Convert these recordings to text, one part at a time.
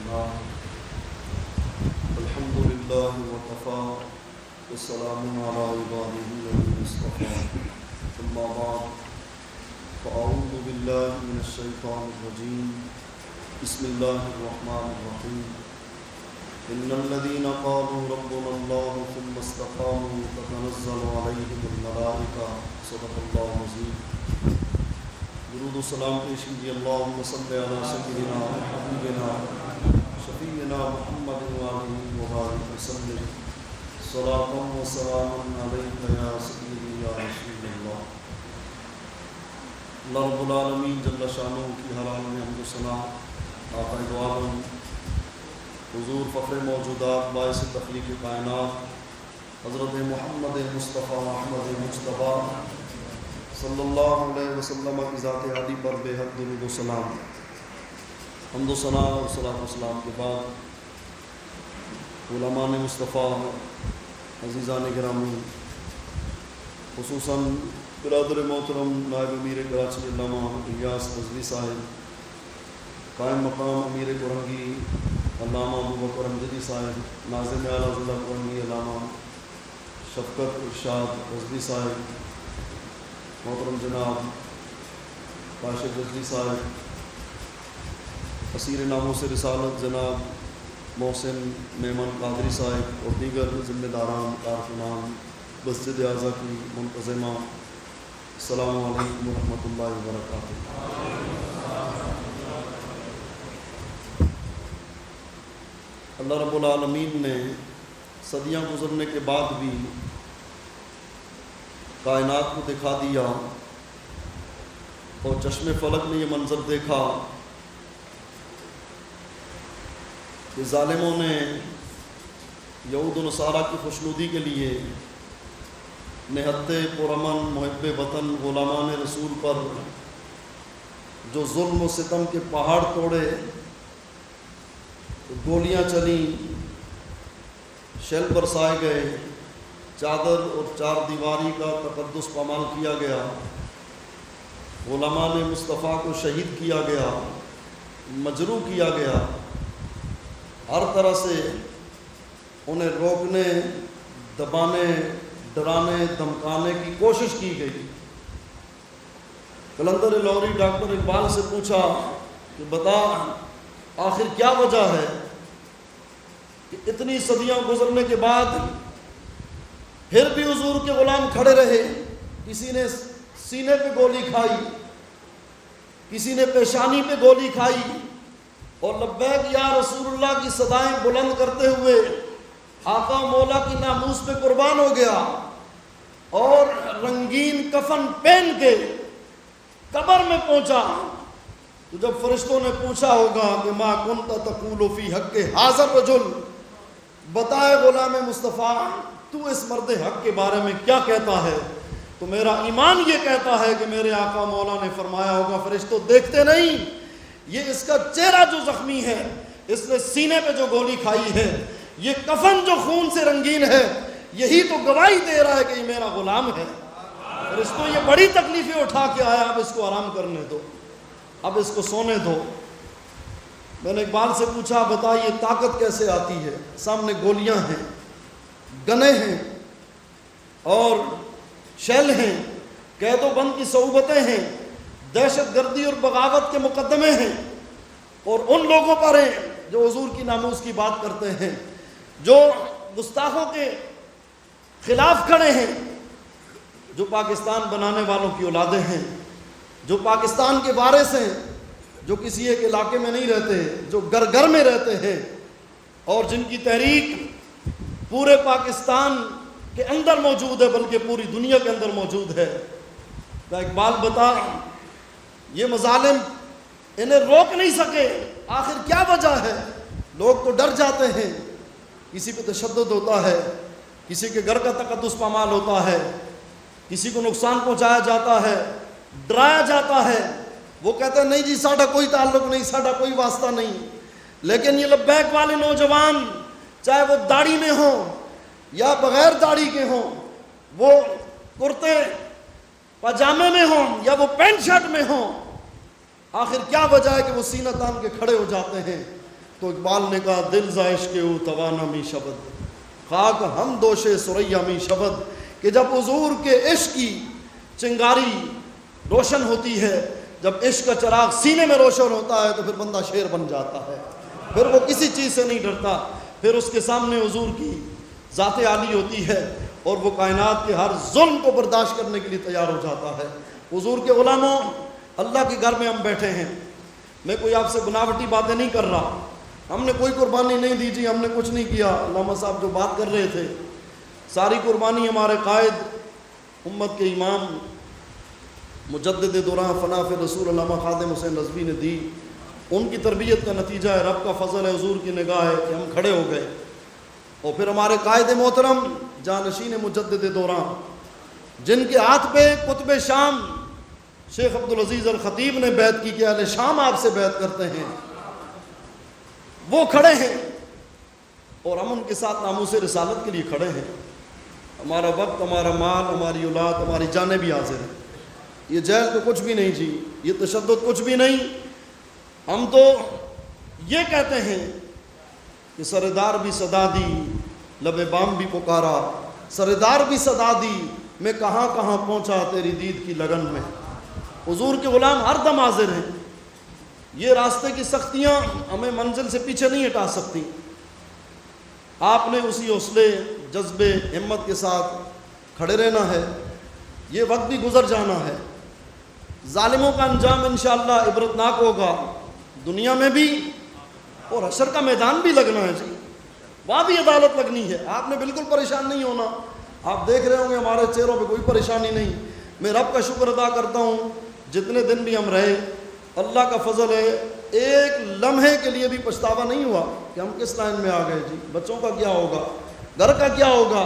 الله الحمد لله وكفى والسلام على عباده الذين اصطفى ثم بعد فأعوذ بالله من الشيطان الرجيم بسم الله الرحمن الرحيم إن الذين قالوا ربنا الله ثم استقاموا تتنزل عليهم الملائكة صدق الله العظيم. درود و سلام پیش کیجیے اللہم صلی علی سیدنا حبیبنا شفیعنا محمد وآلہ وبارک وسلم صلاۃ و سلام علیک یا سیدی یا رسول اللہ. اللہ رب العالمین جل شانہ کی ہر حال میں حمد و ثنا آقا دو عالم حضور فخر موجودات باعث تخلیق کائنات حضرت محمد مصطفیٰ احمد مجتبیٰ صلی اللہ علیہ وسلم کی ذات عالی پر بے حد درود و سلام. حمد و ثنا اور صلاۃ و سلام کے بعد علماء مصطفیٰ عزیزان گرامی خصوصاً برادر محترم نائب امیر کراچی علامہ الیاس رضوی صاحب، قائم مقام امیر کورنگی علامہ ابوبکر امجدی صاحب، ناظم اعلیٰ ضلع کورنگی علامہ شفقت ارشاد رضوی صاحب، محترم جناب کاشف رضوی صاحب، اسیر ناموس رسالت جناب محسن میمن قادری صاحب اور دیگر ذمہ داران کارکنان مسجد اعظم کی منتظمہ، السلام علیکم ورحمۃ اللہ وبرکاتہ. اللہ رب العالمین نے صدیاں گزرنے کے بعد بھی کائنات کو دکھا دیا اور چشم فلک نے یہ منظر دیکھا کہ ظالموں نے یہود و نصارہ کی خوشنودی کے لیے نہتے پرامن محب وطن غلامان رسول پر جو ظلم و ستم کے پہاڑ توڑے، گولیاں چلیں، شیل برسائے گئے، چادر اور چار دیواری کا تقدس پامال کیا گیا، غلامان مصطفیٰ کو شہید کیا گیا، مجروح کیا گیا، ہر طرح سے انہیں روکنے، دبانے، ڈرانے، دھمکانے کی کوشش کی گئی. قلندر لاہوری ڈاکٹر اقبال سے پوچھا کہ بتا آخر کیا وجہ ہے کہ اتنی صدیاں گزرنے کے بعد پھر بھی حضور کے غلام کھڑے رہے؟ کسی نے سینے پہ گولی کھائی، کسی نے پیشانی پہ گولی کھائی، اور لبیک یا رسول اللہ کی صدائیں بلند کرتے ہوئے آقا مولا کی ناموس پہ قربان ہو گیا اور رنگین کفن پہن کے قبر میں پہنچا. تو جب فرشتوں نے پوچھا ہوگا کہ ما کنت تقول فی حق حاضر رجل، بتائے غلام مصطفیٰ تو اس مرد حق کے بارے میں کیا کہتا ہے، تو میرا ایمان یہ کہتا ہے کہ میرے آقا مولا نے فرمایا ہوگا فرشتوں دیکھتے نہیں، یہ اس کا چہرہ جو زخمی ہے، اس نے سینے پہ جو گولی کھائی ہے، یہ کفن جو خون سے رنگین ہے، یہی تو گواہی دے رہا ہے کہ یہ میرا غلام ہے. فرشتوں یہ بڑی تکلیفیں اٹھا کے آیا، اب اس کو آرام کرنے دو، اب اس کو سونے دو. میں نے اقبال سے پوچھا بتا یہ طاقت کیسے آتی ہے؟ سامنے گولیاں ہیں، گنے ہیں اور شیل ہیں، قید و بند کی صعوبتیں ہیں، دہشت گردی اور بغاوت کے مقدمے ہیں، اور ان لوگوں پر ہیں جو حضور کی ناموس کی بات کرتے ہیں، جو گستاخوں کے خلاف کھڑے ہیں، جو پاکستان بنانے والوں کی اولادیں ہیں، جو پاکستان کے وارث ہیں، جو کسی ایک علاقے میں نہیں رہتے، جو گھر گھر میں رہتے ہیں، اور جن کی تحریک پورے پاکستان کے اندر موجود ہے بلکہ پوری دنیا کے اندر موجود ہے. تو اقبال بتا یہ مظالم انہیں روک نہیں سکے، آخر کیا وجہ ہے؟ لوگ تو ڈر جاتے ہیں، کسی پہ تشدد ہوتا ہے، کسی کے گھر کا تقدس پامال ہوتا ہے، کسی کو نقصان پہنچایا جاتا ہے، ڈرایا جاتا ہے، وہ کہتے ہیں نہیں جی ساڈا کوئی تعلق نہیں، ساڈا کوئی واسطہ نہیں. لیکن یہ لبیک والے نوجوان چاہے وہ داڑھی میں ہوں یا بغیر داڑھی کے ہوں، وہ کرتے پاجامے میں ہوں یا وہ پینٹ شرٹ میں ہوں، آخر کیا وجہ ہے کہ وہ سینہ تان کے کھڑے ہو جاتے ہیں؟ تو اقبال نے کہا دل زائش کے او توانا می شبد خاک ہم دوشے سریا می شبد، کہ جب حضور کے عشق کی چنگاری روشن ہوتی ہے، جب عشق کا چراغ سینے میں روشن ہوتا ہے تو پھر بندہ شیر بن جاتا ہے، پھر وہ کسی چیز سے نہیں ڈرتا، پھر اس کے سامنے حضور کی ذات عالی ہوتی ہے اور وہ کائنات کے ہر ظلم کو برداشت کرنے کے لیے تیار ہو جاتا ہے۔ حضور کے غلاموں، اللہ کے گھر میں ہم بیٹھے ہیں، میں کوئی آپ سے بناوٹی باتیں نہیں کر رہا، ہم نے کوئی قربانی نہیں دی جی، ہم نے کچھ نہیں کیا۔ علامہ صاحب جو بات کر رہے تھے، ساری قربانی ہمارے قائد امت کے امام مجدد دوران فنا فی رسول علامہ خادم حسین رضوی نے دی، ان کی تربیت کا نتیجہ ہے، رب کا فضل ہے، حضور کی نگاہ ہے کہ ہم کھڑے ہو گئے۔ اور پھر ہمارے قائد محترم جانشین مجدد دوران، جن کے ہاتھ پہ قطب شام شیخ عبدالعزیز الخطیب نے بیعت کی کہ اہل شام آپ سے بیعت کرتے ہیں، وہ کھڑے ہیں اور ہم ان کے ساتھ ناموس رسالت کے لیے کھڑے ہیں۔ ہمارا وقت، ہمارا مال، ہماری اولاد، ہماری جانیں بھی حاضر ہیں۔ یہ جیل تو کچھ بھی نہیں جی، یہ تشدد کچھ بھی نہیں۔ ہم تو یہ کہتے ہیں کہ سردار بھی صدا دی، لب بام بھی پکارا، سردار بھی صدا دی، میں کہاں کہاں پہنچا تیری دید کی لگن میں۔ حضور کے غلام ہر دم حاضر ہیں۔ یہ راستے کی سختیاں ہمیں منزل سے پیچھے نہیں ہٹا سکتی۔ آپ نے اسی حوصلے، جذبے، ہمت کے ساتھ کھڑے رہنا ہے۔ یہ وقت بھی گزر جانا ہے، ظالموں کا انجام انشاءاللہ عبرتناک ہوگا، دنیا میں بھی اور حشر کا میدان بھی لگنا ہے جی، وہاں بھی عدالت لگنی ہے۔ آپ نے بالکل پریشان نہیں ہونا۔ آپ دیکھ رہے ہوں گے ہمارے چہروں پہ کوئی پریشانی نہیں۔ میں رب کا شکر ادا کرتا ہوں، جتنے دن بھی ہم رہے، اللہ کا فضل ہے، ایک لمحے کے لیے بھی پچھتاوا نہیں ہوا کہ ہم کس لائن میں آ گئے جی۔ بچوں کا کیا ہوگا، گھر کا کیا ہوگا،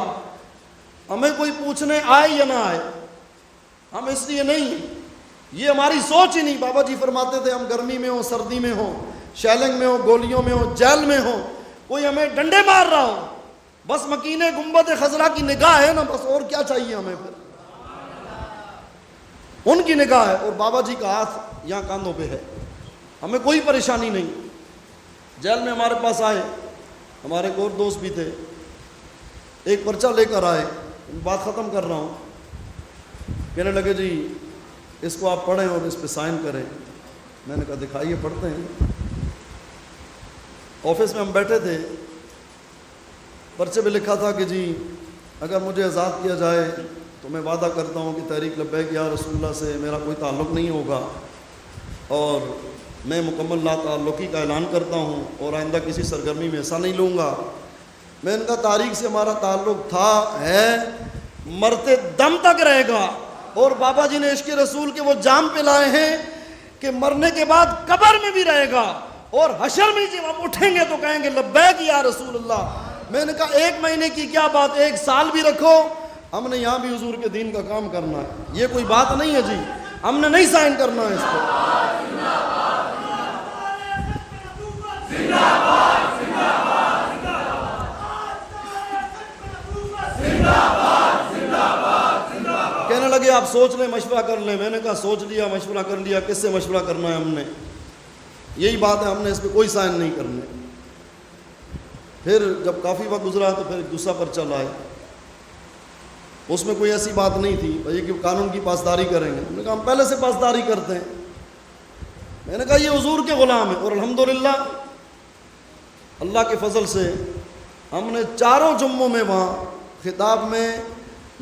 ہمیں کوئی پوچھنے آئے یا نہ آئے، ہم اس لیے نہیں، یہ ہماری سوچ ہی نہیں۔ بابا جی فرماتے تھے ہم گرمی میں ہوں، سردی میں ہوں، شیلنگ میں ہوں، گولیوں میں ہوں، جیل میں ہوں، کوئی ہمیں ڈنڈے مار رہا ہو، بس مکین گنبد خضرا کی نگاہ ہے نا، بس اور کیا چاہیے ہمیں پھر، ان کی نگاہ ہے اور بابا جی کا ہاتھ یہاں کاندھوں پہ ہے، ہمیں کوئی پریشانی نہیں۔ جیل میں ہمارے پاس آئے، ہمارے ایک اور دوست بھی تھے، ایک پرچہ لے کر آئے، بات ختم کر رہا ہوں، کہنے لگے جی اس کو آپ پڑھیں اور اس پہ سائن کریں۔ میں نے کہا دکھائیے، پڑھتے ہیں۔ آفس میں ہم بیٹھے تھے، پرچے پہ لکھا تھا کہ جی اگر مجھے آزاد کیا جائے تو میں وعدہ کرتا ہوں کہ تحریک لبیک یا رسول اللہ سے میرا کوئی تعلق نہیں ہوگا، اور میں مکمل لا تعلقی کا اعلان کرتا ہوں اور آئندہ کسی سرگرمی میں حصہ نہیں لوں گا۔ میں ان کا تاریخ سے ہمارا تعلق تھا، ہے، مرتے دم تک رہے گا، اور بابا جی نے عشق رسول کے وہ جام پہ لائے ہیں کہ مرنے کے بعد قبر میں بھی رہے گا اور حشر میں جب ہم اٹھیں گے تو کہیں گے لبیک یا رسول اللہ۔ میں نے کہا 1 مہینے کی کیا بات، 1 سال بھی رکھو، ہم نے یہاں بھی حضور کے دین کا کام کرنا ہے، یہ کوئی بات نہیں ہے جی، ہم نے نہیں سائن کرنا ہے اس کو۔ کہنے لگے آپ سوچ لیں، مشورہ کر لیں۔ میں نے کہا سوچ لیا، مشورہ کر لیا، کس سے مشورہ کرنا ہے، ہم نے یہی بات ہے، ہم نے اس پہ کوئی سائن نہیں کرنے۔ پھر جب کافی وقت گزرا تو پھر دوسرا پرچہ لائے، اس میں کوئی ایسی بات نہیں تھی بھائی کہ قانون کی پاسداری کریں گے۔ ہم نے کہا ہم پہلے سے پاسداری کرتے ہیں۔ میں نے کہا یہ حضور کے غلام ہیں، اور الحمدللہ اللہ کے فضل سے ہم نے 4 جمعوں میں وہاں خطاب میں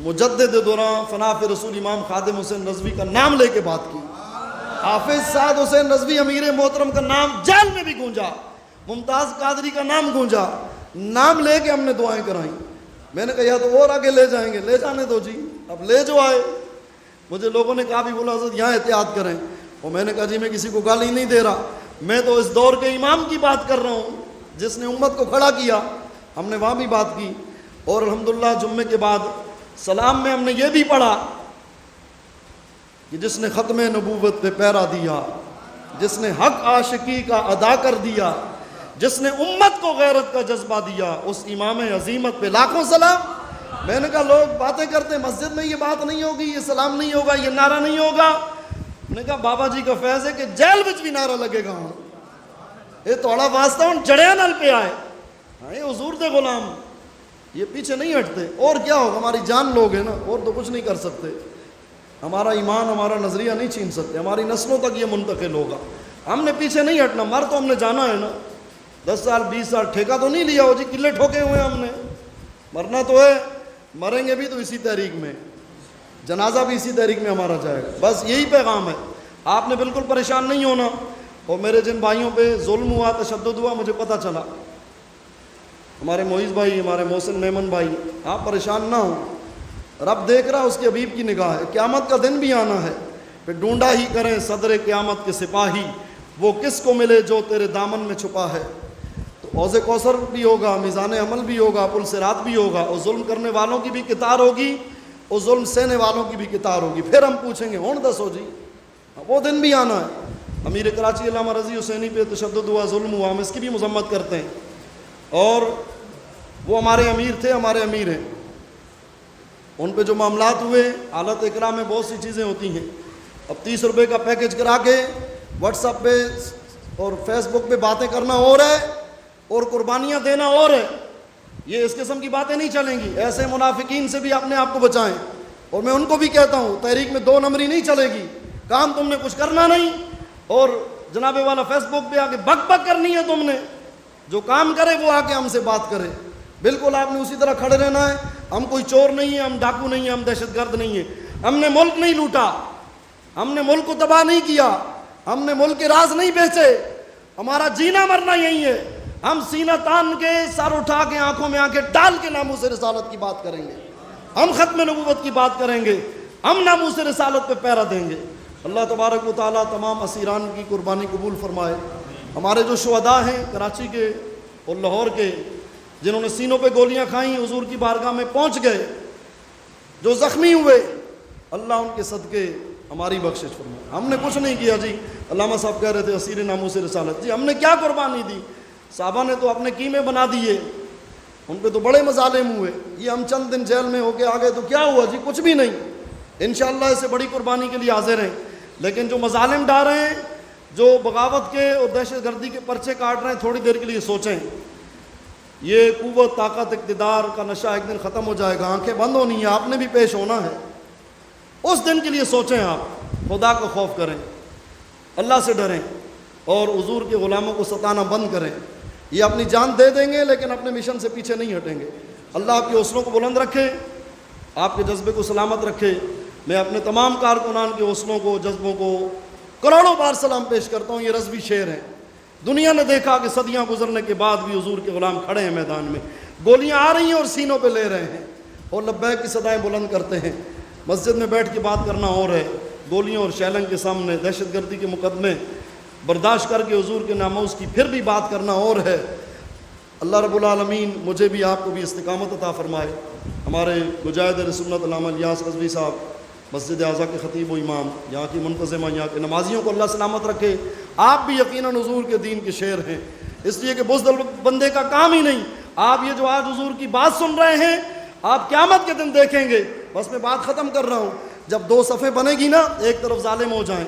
مجدد دوران فنا فی رسول امام خادم حسین رضوی کا نام لے کے بات کی۔ حافظ سعد حسین رضوی امیر محترم کا نام جیل میں بھی گونجا، ممتاز قادری کا نام گونجا، نام لے کے ہم نے دعائیں کرائیں۔ میں نے کہا یا تو اور آگے لے جائیں گے، لے جانے دو جی، اب لے جو آئے۔ مجھے لوگوں نے کہا بھی بولا حضرت یہاں احتیاط کریں، اور میں نے کہا جی میں کسی کو گالی نہیں دے رہا، میں تو اس دور کے امام کی بات کر رہا ہوں جس نے امت کو کھڑا کیا۔ ہم نے وہاں بھی بات کی، اور الحمدللہ جمعے کے بعد سلام میں ہم نے یہ بھی پڑھا کہ جس نے ختم نبوت پہ پیرا دیا، جس نے حق عاشقی کا ادا کر دیا، جس نے امت کو غیرت کا جذبہ دیا، اس امام عظیمت پہ لاکھوں سلام۔ میں نے کہا لوگ باتیں کرتے مسجد میں یہ بات نہیں ہوگی، یہ سلام نہیں ہوگا، یہ نعرہ نہیں ہوگا۔ میں نے کہا بابا جی کا فیض ہے کہ جیل وچ بھی نعرہ لگے گا، یہ تھوڑا واسطہ ان جڑیا نال پہ آئے. ہاں یہ حضور دے غلام یہ پیچھے نہیں ہٹتے. اور کیا ہوگا, ہماری جان لوگ ہیں نا, اور تو کچھ نہیں کر سکتے. ہمارا ایمان ہمارا نظریہ نہیں چھین سکتے, ہماری نسلوں تک یہ منتقل ہوگا. ہم نے پیچھے نہیں ہٹنا, مر تو ہم نے جانا ہے نا. 10 سال 20 سال ٹھیکہ تو نہیں لیا ہو جی, قلعے ٹھوکے ہوئے ہم نے. مرنا تو ہے, مریں گے بھی تو اسی تحریک میں, جنازہ بھی اسی تحریک میں ہمارا جائے گا. بس یہی پیغام ہے. آپ نے بالکل پریشان نہیں ہونا. اور میرے جن بھائیوں پہ ظلم ہوا, تشدد ہوا, مجھے پتہ چلا, ہمارے معیز بھائی, ہمارے محسن میمن بھائی, آپ پریشان نہ ہوں. رب دیکھ رہا, اس کے حبیب کی نگاہ ہے. قیامت کا دن بھی آنا ہے, پھر ڈھونڈا ہی کریں صدر قیامت کے سپاہی, وہ کس کو ملے جو تیرے دامن میں چھپا ہے. تو حوض کوثر بھی ہوگا, میزان عمل بھی ہوگا, پل صراط بھی ہوگا, اور ظلم کرنے والوں کی بھی قطار ہوگی, اور ظلم سہنے والوں کی بھی قطار ہوگی. پھر ہم پوچھیں گے ہون دسو جی, وہ دن بھی آنا ہے. امیر کراچی علامہ رضی حسینی پہ تشدد ہوا, ظلم ہوا, ہم اس کی بھی مذمت کرتے ہیں. اور وہ ہمارے امیر تھے, ہمارے امیر ہیں. ان پہ جو معاملات ہوئے, حالت اکرام میں بہت سی چیزیں ہوتی ہیں. اب 30 روپے کا پیکج کرا کے واٹس ایپ پہ اور فیس بک پہ باتیں کرنا اور ہے, اور قربانیاں دینا اور ہے. یہ اس قسم کی باتیں نہیں چلیں گی. ایسے منافقین سے بھی اپنے آپ کو بچائیں. اور میں ان کو بھی کہتا ہوں, تحریک میں 2 نمبری نہیں چلے گی. کام تم نے کچھ کرنا نہیں, اور جناب والا فیس بک پہ آ کے بک بک کرنی ہے تم نے. جو کام کرے وہ آ کے ہم سے بات کرے. بالکل آپ نے اسی طرح کھڑے رہنا ہے. ہم کوئی چور نہیں ہیں, ہم ڈاکو نہیں ہیں, ہم دہشت گرد نہیں ہیں. ہم نے ملک نہیں لوٹا, ہم نے ملک کو تباہ نہیں کیا, ہم نے ملک کے راز نہیں بیچے. ہمارا جینا مرنا یہی ہے. ہم سینہ تان کے, سر اٹھا کے, آنکھوں میں آنکھیں ڈال کے ناموس رسالت کی بات کریں گے. ہم ختم نبوت کی بات کریں گے. ہم ناموس رسالت پہ پیرا دیں گے. اللہ تبارک و تعالیٰ تمام اسیران کی قربانی قبول فرمائے. ہمارے جو شہداء ہیں کراچی کے اور لاہور کے, جنہوں نے سینوں پہ گولیاں کھائیں, حضور کی بارگاہ میں پہنچ گئے, جو زخمی ہوئے, اللہ ان کے صدقے ہماری بخشش فرمائے. ہم نے کچھ نہیں کیا جی. علامہ صاحب کہہ رہے تھے اسیر ناموس رسالت, جی ہم نے کیا قربانی دی؟ صحابہ نے تو اپنے قیمے بنا دیے, ان پہ تو بڑے مظالم ہوئے. یہ ہم چند دن جیل میں ہو کے آ گئے تو کیا ہوا جی؟ کچھ بھی نہیں. انشاءاللہ اس سے بڑی قربانی کے لیے حاضر ہیں. لیکن جو مظالم ڈال رہے ہیں, جو بغاوت کے اور دہشت گردی کے پرچے کاٹ رہے ہیں, تھوڑی دیر کے لیے سوچیں. یہ قوت, طاقت, اقتدار کا نشہ ایک دن ختم ہو جائے گا. آنکھیں بند ہونی ہیں, آپ نے بھی پیش ہونا ہے. اس دن کے لیے سوچیں, آپ خدا کو خوف کریں, اللہ سے ڈریں, اور حضور کے غلاموں کو ستانا بند کریں. یہ اپنی جان دے دیں گے لیکن اپنے مشن سے پیچھے نہیں ہٹیں گے. اللہ آپ کے حوصلوں کو بلند رکھے, آپ کے جذبے کو سلامت رکھے. میں اپنے تمام کارکنان کے حوصلوں کو, جذبوں کو کروڑوں بار سلام پیش کرتا ہوں. یہ رضوی شعر ہیں. دنیا نے دیکھا کہ صدیاں گزرنے کے بعد بھی حضور کے غلام کھڑے ہیں میدان میں, گولیاں آ رہی ہیں اور سینوں پہ لے رہے ہیں, اور لبیک کی صدائیں بلند کرتے ہیں. مسجد میں بیٹھ کے بات کرنا اور ہے, گولیوں اور شیلنگ کے سامنے دہشت گردی کے مقدمے برداشت کر کے حضور کے ناموس کی پھر بھی بات کرنا اور ہے. اللہ رب العالمین مجھے بھی آپ کو بھی استقامت عطا فرمائے. ہمارے مجاہد اہل سنت علامہ الیاس رضوی صاحب, مسجد اعظم کے خطیب و امام, یہاں کی منتظمہ, یہاں کے نمازیوں کو اللہ سلامت رکھے. آپ بھی یقیناً حضور کے دین کے شعر ہیں, اس لیے کہ بزدل بندے کا کام ہی نہیں. آپ یہ جو آج حضور کی بات سن رہے ہیں, آپ قیامت کے دن دیکھیں گے. بس میں بات ختم کر رہا ہوں. جب 2 صفیں بنے گی نا, ایک طرف ظالم ہو جائیں,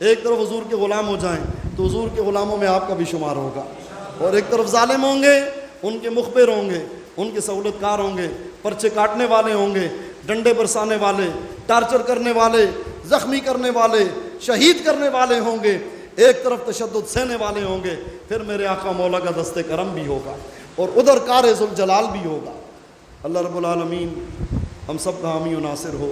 ایک طرف حضور کے غلام ہو جائیں, تو حضور کے غلاموں میں آپ کا بھی شمار ہوگا. اور ایک طرف ظالم ہوں گے, ان کے مخبر ہوں گے, ان کے سہولت کار ہوں گے, پرچے کاٹنے والے ہوں گے, ڈنڈے برسانے والے, ٹارچر کرنے والے, زخمی کرنے والے, شہید کرنے والے ہوں گے. ایک طرف تشدد سہنے والے ہوں گے. پھر میرے آقا مولا کا دست کرم بھی ہوگا, اور ادھر کار ذوالجلال بھی ہوگا. اللہ رب العالمین ہم سب کا حامی و ناصر ہو.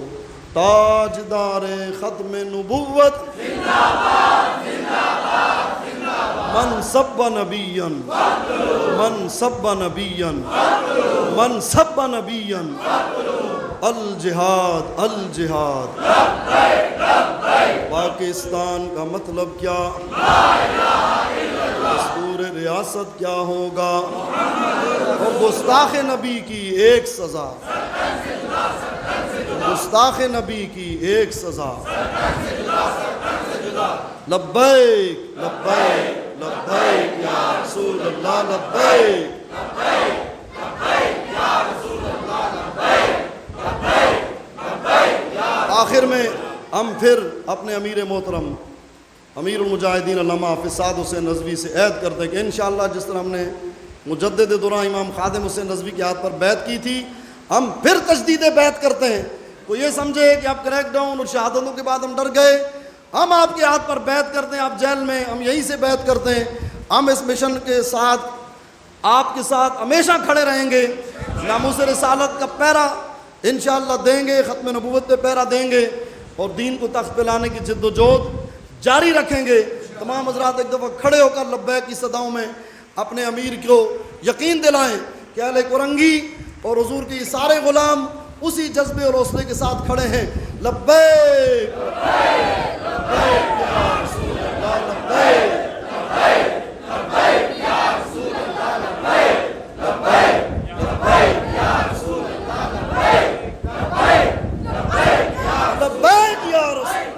تاجدار ختم نبوت زندہ باد, زندہ باد, زندہ باد. من سب نبیا, من سب نبیا, من سب نبیا, الجہاد الجہاد. پاکستان کا مطلب کیا, دستور ریاست کیا ہوگا, اور گستاخ نبی کی ایک سزا, گستاخ نبی کی ایک سزا. لبیک لبیک لبیک یا رسول اللہ, لبیک آخر میں ہم پھر اپنے امیر محترم امیر المجاہدین علامہ حافظ سعد حسین نظوی سے عہد کرتے ہیں کہ انشاءاللہ جس طرح ہم نے مجدد دورہ امام خادم حسین نظوی کی ہاتھ پر بیعت کی تھی، ہم پھر تجدید بیعت کرتے ہیں۔ کوئی یہ سمجھے کہ آپ کریک ڈاؤن اور شہادتوں کے بعد ہم ڈر گئے، ہم آپ کے ہاتھ پر بیعت کرتے ہیں، آپ جیل میں، ہم یہیں سے بیعت کرتے ہیں، ہم اس مشن کے ساتھ آپ کے ساتھ ہمیشہ کھڑے رہیں گے، ناموس رسالت کا پہرا انشاءاللہ دیں گے، ختم نبوت پہ پہرا دیں گے، اور دین کو تخت پہ لانے کی جد و جہد جاری رکھیں گے۔ تمام حضرات ایک دفعہ کھڑے ہو کر لبیک کی صداؤں میں اپنے امیر کو یقین دلائیں کہ اہل کرنگی اور حضور کے سارے غلام اسی جذبے اور حوصلے کے ساتھ کھڑے ہیں۔ لبیک لبیک لبیک یا رسول اللہ، لبیک لبیک لبیک یا رسول اللہ، لبیک لبیک لبیک یا رسول اللہ، لبیک لبیک لبیک لبیک یا رسول اللہ۔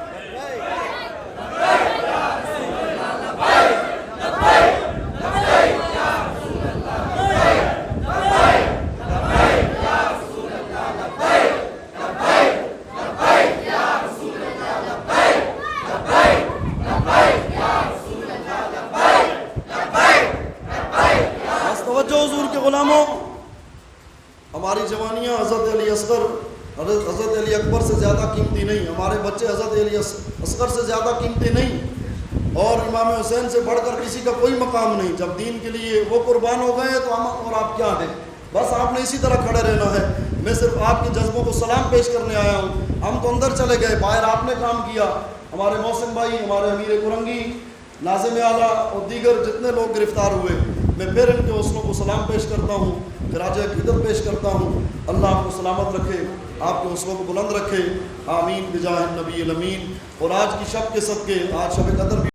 حضور کے غلاموں، ہماری جوانیاں حضرت علی اصغر، حضرت علی اکبر سے زیادہ قیمتی نہیں، ہمارے بچے حضرت علی اصغر سے زیادہ قیمتی نہیں، اور امام حسین سے بڑھ کر کسی کا کوئی مقام نہیں۔ جب دین کے لیے وہ قربان ہو گئے تو ہم اور آپ کیا ہیں؟ بس آپ نے اسی طرح کھڑے رہنا ہے۔ میں صرف آپ کے جذبوں کو سلام پیش کرنے آیا ہوں۔ ہم تو اندر چلے گئے، باہر آپ نے کام کیا، ہمارے محسن بھائی، ہمارے امیر کرنگی، ناظم اعلیٰ اور دیگر جتنے لوگ گرفتار ہوئے، میں پھر ان کے حوصلوں کو سلام پیش کرتا ہوں، خراج عقیدت پیش کرتا ہوں۔ اللہ آپ کو سلامت رکھے، آپ کے حوصلوں کو بلند رکھے، آمین بجاہ النبی الامین۔ اور آج کی شب کے صدقے، آج شب قدر بھی